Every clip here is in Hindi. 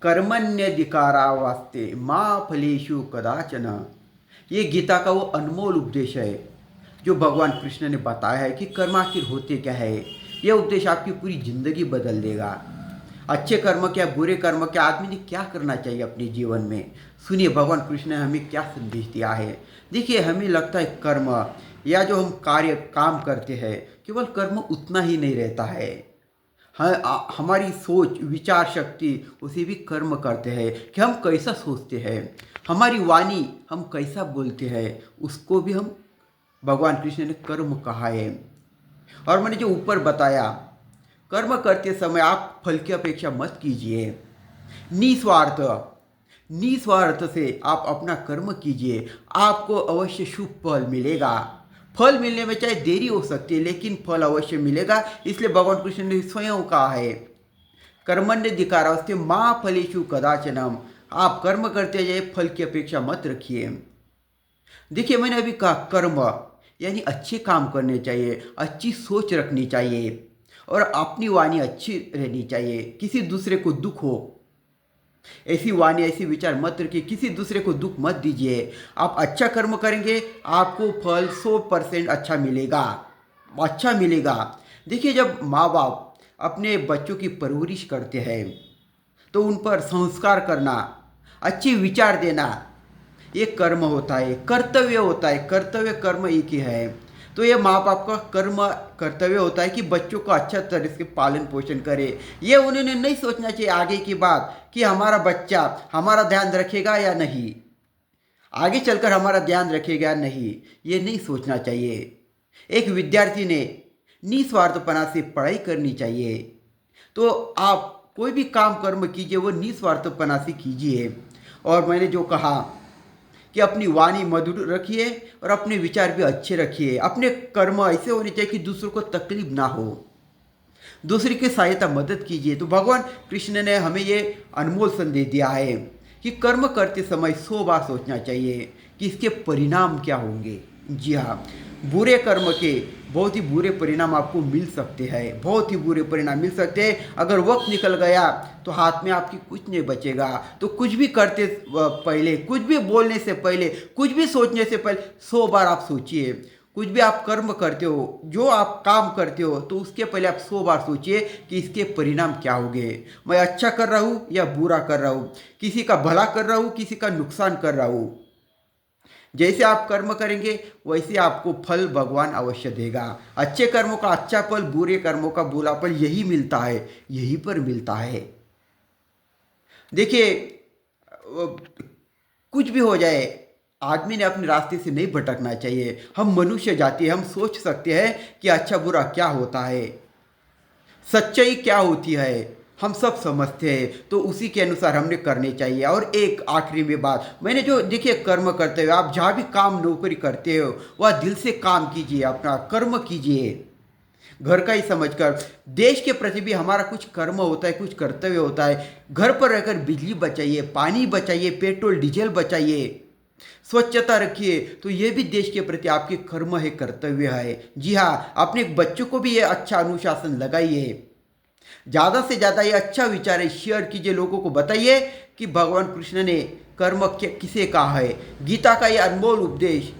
कर्मण्यधिकारा वास्ते माँ फलेषु कदाचन। ये गीता का वो अनमोल उपदेश है जो भगवान कृष्ण ने बताया है कि कर्म आखिर होते क्या है। यह उपदेश आपकी पूरी जिंदगी बदल देगा। अच्छे कर्म क्या, बुरे कर्म क्या, आदमी ने क्या करना चाहिए अपने जीवन में। सुनिए भगवान कृष्ण ने हमें क्या संदेश दिया है। देखिए, हमें लगता है कर्म या जो हम काम करते हैं, केवल कर्म उतना ही नहीं रहता है। हमारी सोच विचार शक्ति उसे भी कर्म करते हैं कि हम कैसा सोचते हैं। हमारी वाणी हम कैसा बोलते हैं उसको भी हम भगवान कृष्ण ने कर्म कहा है। और मैंने जो ऊपर बताया, कर्म करते समय आप फल की अपेक्षा मत कीजिए। निस्वार्थ निस्वार्थ से आप अपना कर्म कीजिए, आपको अवश्य शुभ फल मिलेगा। फल मिलने में चाहे देरी हो सकती है, लेकिन फल अवश्य मिलेगा। इसलिए भगवान कृष्ण ने स्वयं कहा है, कर्मण्यधिकारास्ते माँ फलेषु कदाचनम। आप कर्म करते जाइए, फल की अपेक्षा मत रखिए। देखिए, मैंने अभी कहा कर्म यानी अच्छे काम करने चाहिए, अच्छी सोच रखनी चाहिए और अपनी वाणी अच्छी रहनी चाहिए। किसी दूसरे को दुख हो, ऐसी वाणी ऐसी विचार मत रखिए, किसी दूसरे को दुख मत दीजिए। आप अच्छा कर्म करेंगे, आपको फल 100% अच्छा मिलेगा, अच्छा मिलेगा। देखिए, जब माँ बाप अपने बच्चों की परवरिश करते हैं तो उन पर संस्कार करना, अच्छे विचार देना, ये कर्म होता है, कर्तव्य होता है। कर्तव्य कर्म एक ही है। तो ये माँ बाप का कर्तव्य होता है कि बच्चों को अच्छा तरह से पालन पोषण करे। ये उन्होंने नहीं सोचना चाहिए आगे की बात कि हमारा बच्चा हमारा ध्यान रखेगा या नहीं, आगे चलकर हमारा ध्यान रखेगा या नहीं, ये नहीं सोचना चाहिए। एक विद्यार्थी ने निस्वार्थपना से पढ़ाई करनी चाहिए। तो आप कोई भी काम कर्म कीजिए वो निस्वार्थपना से कीजिए। और मैंने जो कहा कि अपनी वाणी मधुर रखिए और अपने विचार भी अच्छे रखिए। अपने कर्म ऐसे होने चाहिए कि दूसरों को तकलीफ ना हो, दूसरी की सहायता मदद कीजिए। तो भगवान कृष्ण ने हमें ये अनमोल संदेश दिया है कि कर्म करते समय 100 बार सोचना चाहिए कि इसके परिणाम क्या होंगे। जी हाँ, बुरे कर्म के बहुत ही बुरे परिणाम आपको मिल सकते हैं, बहुत ही बुरे परिणाम मिल सकते हैं। अगर वक्त निकल गया तो हाथ में आपकी कुछ नहीं बचेगा। तो कुछ भी करते पहले, कुछ भी बोलने से पहले, कुछ भी सोचने से पहले 100 बार आप सोचिए। कुछ भी आप कर्म करते हो, जो आप काम करते हो, तो उसके पहले आप 100 बार सोचिए कि इसके परिणाम क्या होंगे। मैं अच्छा कर रहा हूँ या बुरा कर रहा हूँ, किसी का भला कर रहा हूँ, किसी का नुकसान कर रहा हूँ। जैसे आप कर्म करेंगे वैसे आपको फल भगवान अवश्य देगा। अच्छे कर्मों का अच्छा फल, बुरे कर्मों का बुरा फल यही मिलता है, यहीं पर मिलता है। देखिए, कुछ भी हो जाए, आदमी ने अपने रास्ते से नहीं भटकना चाहिए। हम मनुष्य जाति हैं, हम सोच सकते हैं कि अच्छा बुरा क्या होता है, सच्चाई क्या होती है, हम सब समझते हैं। तो उसी के अनुसार हमने करने चाहिए। और एक आखिरी में बात, मैंने जो देखिए, कर्म करते हुए आप जहाँ भी काम नौकरी करते हो वह दिल से काम कीजिए, अपना कर्म कीजिए, घर का ही समझकर। देश के प्रति भी हमारा कुछ कर्म होता है, कुछ कर्तव्य होता है। घर पर रहकर बिजली बचाइए, पानी बचाइए, पेट्रोल डीजल बचाइए, स्वच्छता रखिए। तो ये भी देश के प्रति आपके कर्म है, कर्तव्य है। जी हाँ, अपने बच्चों को भी ये अच्छा अनुशासन लगाइए। ज़्यादा से ज़्यादा ये अच्छा विचार है, शेयर कीजिए, लोगों को बताइए कि भगवान कृष्ण ने कर्म किसे कहा है। गीता का ये अनमोल उपदेश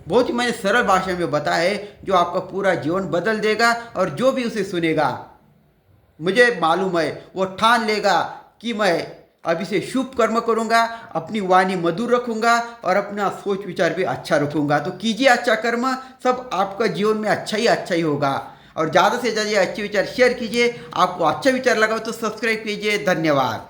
बहुत ही मैंने सरल भाषा में बताया है, जो आपका पूरा जीवन बदल देगा। और जो भी उसे सुनेगा, मुझे मालूम है वो ठान लेगा कि मैं अभी से शुभ कर्म करूंगा, अपनी वाणी मधुर रखूंगा और अपना सोच विचार भी अच्छा रखूंगा। तो कीजिए अच्छा कर्म, सब आपका जीवन में अच्छा ही होगा। और ज़्यादा से ज़्यादा अच्छे विचार शेयर कीजिए। आपको अच्छा विचार लगा तो सब्सक्राइब कीजिए। धन्यवाद।